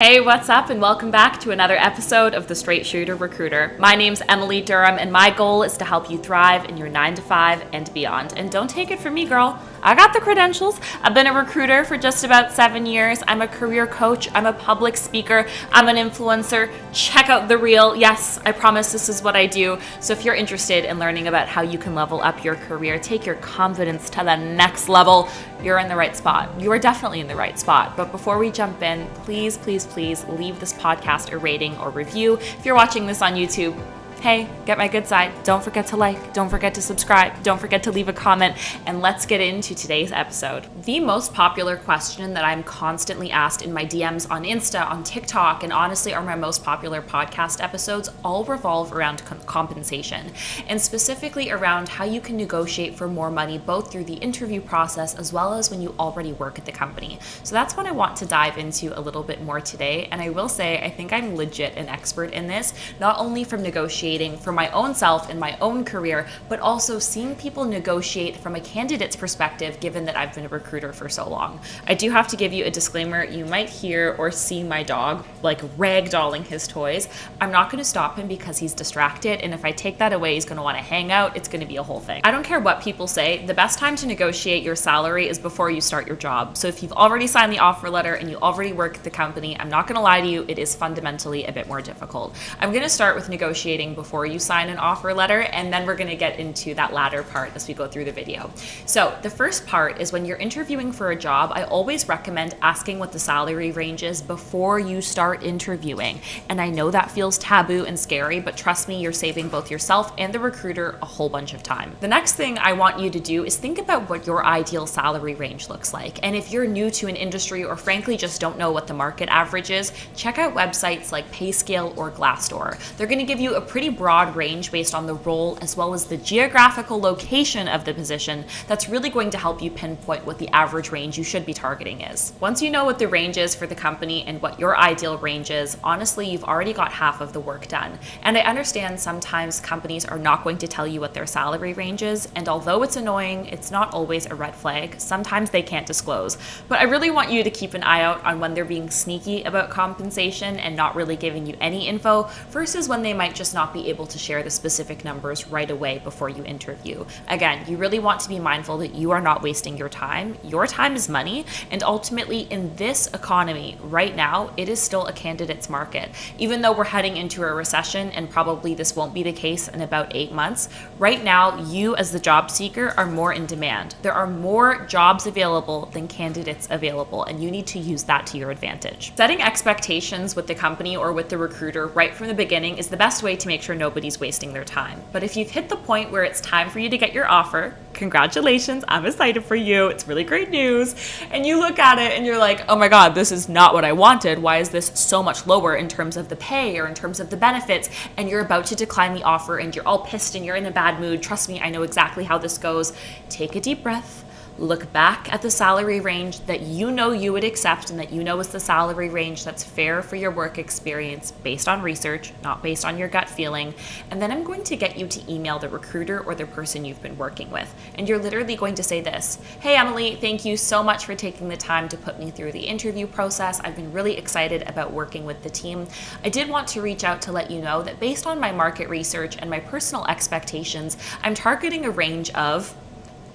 Hey, what's up, and welcome back to another episode of The Straight Shooter Recruiter. My name's Emily Durham, and my goal is to help you thrive in your 9 to 5 and beyond. And don't take it from me, girl. I got the credentials. I've been a recruiter for just about 7 years. I'm a career coach. I'm a public speaker. I'm an influencer. Check out The Real. Yes, I promise this is what I do. So if you're interested in learning about how you can level up your career, take your confidence to the next level, you're in the right spot. You are definitely in the right spot. But before we jump in, please leave this podcast a rating or review. If you're watching this on YouTube, hey, get my good side. Don't forget to like, don't forget to subscribe, don't forget to leave a comment, and let's get into today's episode. The most popular question that I'm constantly asked in my DMs on Insta, on TikTok, and honestly are my most popular podcast episodes all revolve around compensation, and specifically around how you can negotiate for more money both through the interview process as well as when you already work at the company. So that's what I want to dive into a little bit more today, and I will say I think I'm legit an expert in this, not only from negotiating for my own self and my own career, but also seeing people negotiate from a candidate's perspective, given that I've been a recruiter for so long. I do have to give you a disclaimer. You might hear or see my dog like ragdolling his toys. I'm not going to stop him because he's distracted, and if I take that away, he's going to want to hang out. It's going to be a whole thing. I don't care what people say. The best time to negotiate your salary is before you start your job. So if you've already signed the offer letter and you already work at the company, I'm not going to lie to you, it is fundamentally a bit more difficult. I'm going to start with negotiating before you sign an offer letter, and then we're going to get into that latter part as we go through the video. So the first part is when you're interviewing for a job, I always recommend asking what the salary range is before you start interviewing. And I know that feels taboo and scary, but trust me, you're saving both yourself and the recruiter a whole bunch of time. The next thing I want you to do is think about what your ideal salary range looks like. And if you're new to an industry or frankly just don't know what the market average is, check out websites like PayScale or Glassdoor. They're going to give you a pretty broad range based on the role as well as the geographical location of the position. That's really going to help you pinpoint what the average range you should be targeting is. Once you know what the range is for the company and what your ideal range is, honestly, you've already got half of the work done. And I understand sometimes companies are not going to tell you what their salary range is, and although it's annoying, it's not always a red flag. Sometimes they can't disclose. But I really want you to keep an eye out on when they're being sneaky about compensation and not really giving you any info versus when they might just not be able to share the specific numbers right away before you interview. Again, you really want to be mindful that you are not wasting your time. Your time is money, and ultimately in this economy right now, it is still a candidate's market. Even though we're heading into a recession, and probably this won't be the case in about 8 months, right now you as the job seeker are more in demand. There are more jobs available than candidates available, and you need to use that to your advantage. Setting expectations with the company or with the recruiter right from the beginning is the best way to make sure nobody's wasting their time. But if you've hit the point where it's time for you to get your offer, congratulations, I'm excited for you. It's really great news. And you look at it and you're like, oh my God, this is not what I wanted. Why is this so much lower in terms of the pay or in terms of the benefits? And you're about to decline the offer and you're all pissed and you're in a bad mood. Trust me, I know exactly how this goes. Take a deep breath. Look back at the salary range that you know you would accept and that you know is the salary range that's fair for your work experience based on research, not based on your gut feeling. And then I'm going to get you to email the recruiter or the person you've been working with. And you're literally going to say this: hey, Emily, thank you so much for taking the time to put me through the interview process. I've been really excited about working with the team. I did want to reach out to let you know that based on my market research and my personal expectations, I'm targeting a range of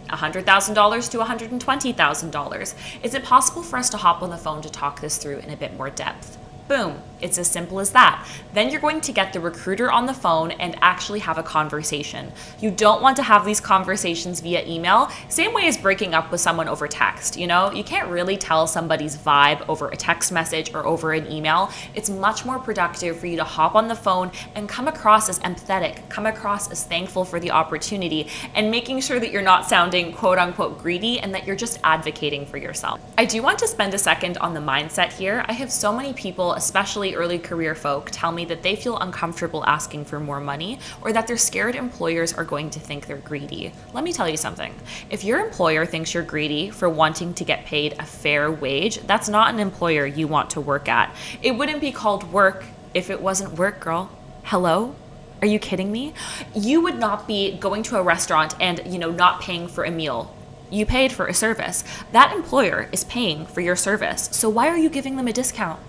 $100,000 to $120,000. Is it possible for us to hop on the phone to talk this through in a bit more depth? Boom. It's as simple as that. Then you're going to get the recruiter on the phone and actually have a conversation. You don't want to have these conversations via email, same way as breaking up with someone over text. You know, you can't really tell somebody's vibe over a text message or over an email. It's much more productive for you to hop on the phone and come across as empathetic, come across as thankful for the opportunity, and making sure that you're not sounding quote unquote greedy and that you're just advocating for yourself. I do want to spend a second on the mindset here. I have so many people, especially early career folk, tell me that they feel uncomfortable asking for more money or that they're scared employers are going to think they're greedy. Let me tell you something. If your employer thinks you're greedy for wanting to get paid a fair wage, that's not an employer you want to work at. It wouldn't be called work if it wasn't work, girl. Hello? Are you kidding me? You would not be going to a restaurant and, not paying for a meal. You paid for a service. That employer is paying for your service. So why are you giving them a discount?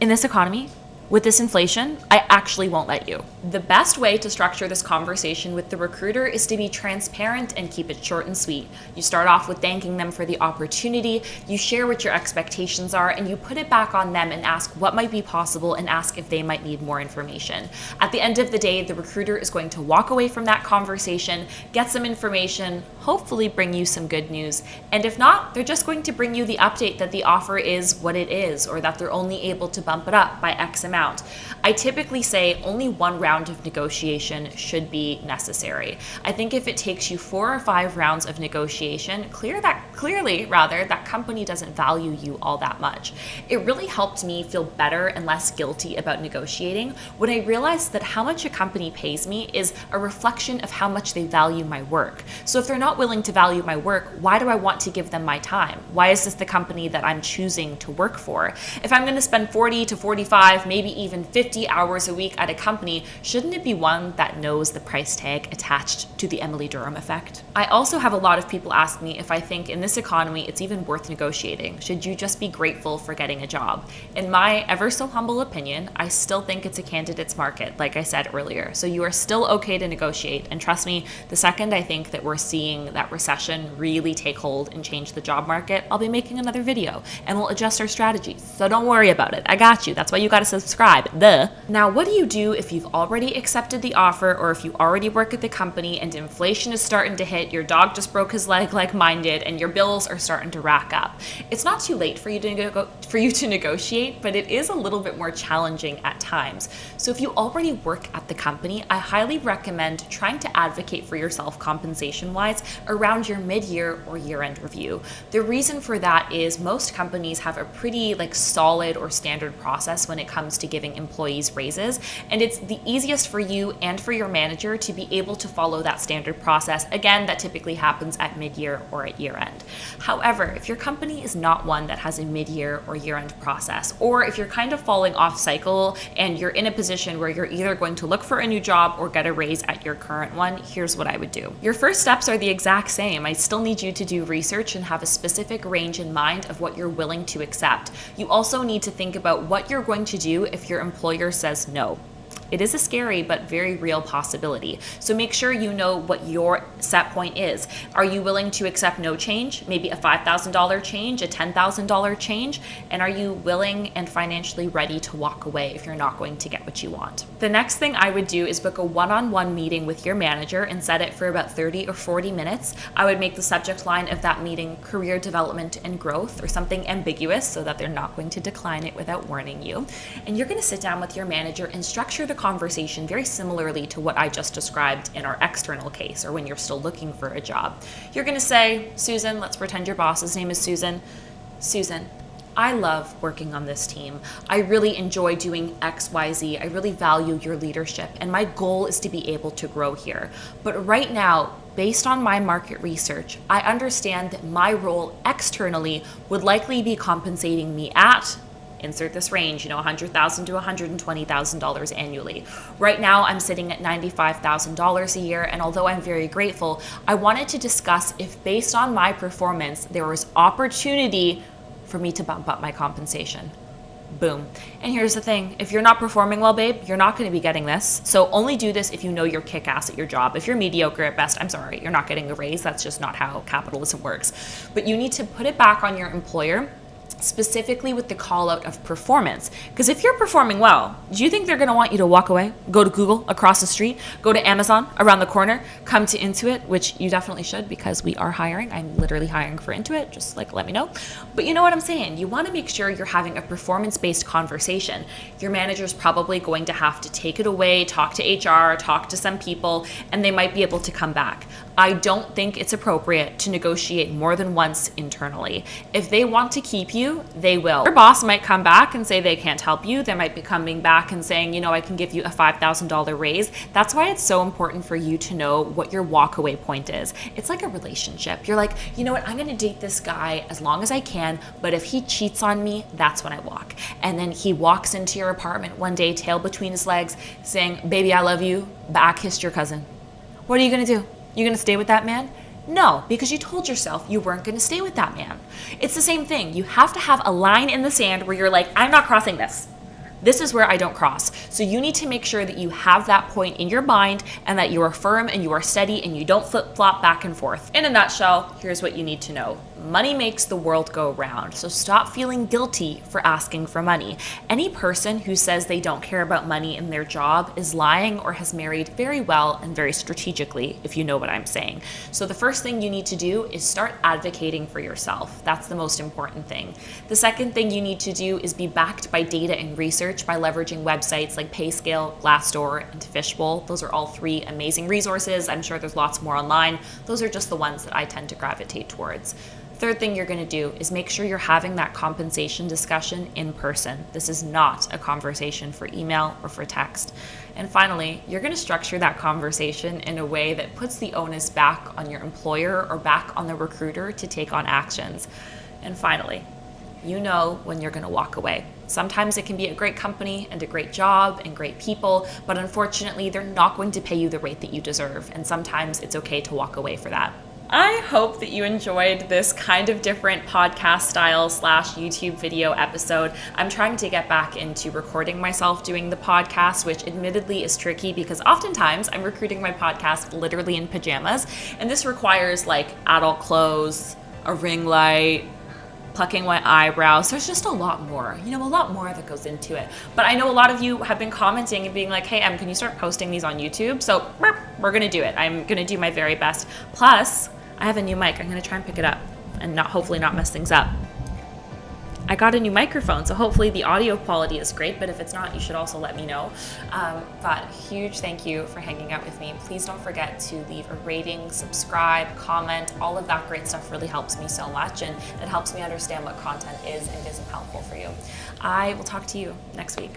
In this economy, with this inflation, I actually won't let you. The best way to structure this conversation with the recruiter is to be transparent and keep it short and sweet. You start off with thanking them for the opportunity, you share what your expectations are, and you put it back on them and ask what might be possible and ask if they might need more information. At the end of the day, the recruiter is going to walk away from that conversation, get some information, hopefully bring you some good news. And if not, they're just going to bring you the update that the offer is what it is, or that they're only able to bump it up by X amount. I typically say only one round of negotiation should be necessary. I think if it takes you 4 or 5 rounds of negotiation, clearly that company doesn't value you all that much. It really helped me feel better and less guilty about negotiating when I realized that how much a company pays me is a reflection of how much they value my work. So if they're not willing to value my work, why do I want to give them my time? Why is this the company that I'm choosing to work for? If I'm going to spend 40 to 45, maybe even 50 hours a week at a company, shouldn't it be one that knows the price tag attached to the Emily Durham effect? I also have a lot of people ask me if I think in this economy it's even worth negotiating. Should you just be grateful for getting a job? In my ever so humble opinion, I still think it's a candidate's market, like I said earlier. So you are still okay to negotiate. And trust me, the second I think that we're seeing that recession really take hold and change the job market, I'll be making another video and we'll adjust our strategies. So don't worry about it. I got you. That's why you got to subscribe. Now, what do you do if you've already accepted the offer, or if you already work at the company and inflation is starting to hit, your dog just broke his leg like mine did, and your bills are starting to rack up? It's not too late for you to negotiate, but it is a little bit more challenging at times. So if you already work at the company, I highly recommend trying to advocate for yourself compensation-wise around your mid-year or year-end review. The reason for that is most companies have a pretty solid or standard process when it comes to giving employees raises, and it's the easiest for you and for your manager to be able to follow that standard process. Again, that typically happens at mid-year or at year-end. However, if your company is not one that has a mid-year or year-end process, or if you're kind of falling off cycle and you're in a position where you're either going to look for a new job or get a raise at your current one, here's what I would do. Your first steps are the exact same. I still need you to do research and have a specific range in mind of what you're willing to accept. You also need to think about what you're going to do if your employer says no. It is a scary but very real possibility. So make sure you know what your set point is. Are you willing to accept no change? Maybe a $5,000 change, a $10,000 change? And are you willing and financially ready to walk away if you're not going to get what you want? The next thing I would do is book a one-on-one meeting with your manager and set it for about 30 or 40 minutes. I would make the subject line of that meeting career development and growth, or something ambiguous so that they're not going to decline it without warning you. And you're going to sit down with your manager and structure the conversation very similarly to what I just described in our external case, or when you're still looking for a job. You're going to say, Susan, let's pretend your boss's name is Susan. Susan, I love working on this team. I really enjoy doing X, Y, Z. I really value your leadership, and my goal is to be able to grow here. But right now, based on my market research, I understand that my role externally would likely be compensating me at, insert this range, $100,000 to $120,000 annually. Right now, I'm sitting at $95,000 a year, and although I'm very grateful, I wanted to discuss if based on my performance, there was opportunity for me to bump up my compensation. Boom. And here's the thing, if you're not performing well, babe, you're not going to be getting this. So only do this if you know you're kick-ass at your job. If you're mediocre at best, I'm sorry, you're not getting a raise. That's just not how capitalism works. But you need to put it back on your employer, specifically with the call out of performance. Because if you're performing well, do you think they're going to want you to walk away, go to Google across the street, go to Amazon around the corner, come to Intuit, which you definitely should because we are hiring. I'm literally hiring for Intuit, just let me know. But you know what I'm saying? You want to make sure you're having a performance-based conversation. Your manager's probably going to have to take it away, talk to HR, talk to some people, and they might be able to come back. I don't think it's appropriate to negotiate more than once internally. If they want to keep you, they will. Your boss might come back and say they can't help you. They might be coming back and saying, I can give you a $5,000 raise. That's why it's so important for you to know what your walkaway point is. It's like a relationship. You're like, you know what, I'm gonna date this guy as long as I can, but if he cheats on me, that's when I walk. And then he walks into your apartment one day, tail between his legs, saying, baby, I love you, back kissed your cousin. What are you gonna do? You gonna stay with that man? No, because you told yourself you weren't gonna stay with that man. It's the same thing. You have to have a line in the sand where you're like, I'm not crossing this. This is where I don't cross. So you need to make sure that you have that point in your mind and that you are firm and you are steady and you don't flip-flop back and forth. In a nutshell, here's what you need to know. Money makes the world go round, so stop feeling guilty for asking for money. Any person who says they don't care about money in their job is lying or has married very well and very strategically, if you know what I'm saying. So the first thing you need to do is start advocating for yourself. That's the most important thing. The second thing you need to do is be backed by data and research by leveraging websites like PayScale, Glassdoor, and Fishbowl. Those are all 3 amazing resources. I'm sure there's lots more online. Those are just the ones that I tend to gravitate towards. Third thing you're going to do is make sure you're having that compensation discussion in person. This is not a conversation for email or for text. And finally, you're going to structure that conversation in a way that puts the onus back on your employer or back on the recruiter to take on actions. And finally, you know when you're going to walk away. Sometimes it can be a great company and a great job and great people, but unfortunately, they're not going to pay you the rate that you deserve. And sometimes it's okay to walk away for that. I hope that you enjoyed this kind of different podcast style / YouTube video episode. I'm trying to get back into recording myself doing the podcast, which admittedly is tricky because oftentimes I'm recording my podcast literally in pajamas, and this requires like adult clothes, a ring light, plucking my eyebrows. There's just a lot more, a lot more that goes into it. But I know a lot of you have been commenting and being like, hey, Em, can you start posting these on YouTube? So we're gonna do it. I'm gonna do my very best. Plus, I have a new mic. I'm gonna try and pick it up and hopefully not mess things up. I got a new microphone, so hopefully the audio quality is great, but if it's not, you should also let me know. But huge thank you for hanging out with me. Please don't forget to leave a rating, subscribe, comment. All of that great stuff really helps me so much, and it helps me understand what content is and isn't helpful for you. I will talk to you next week.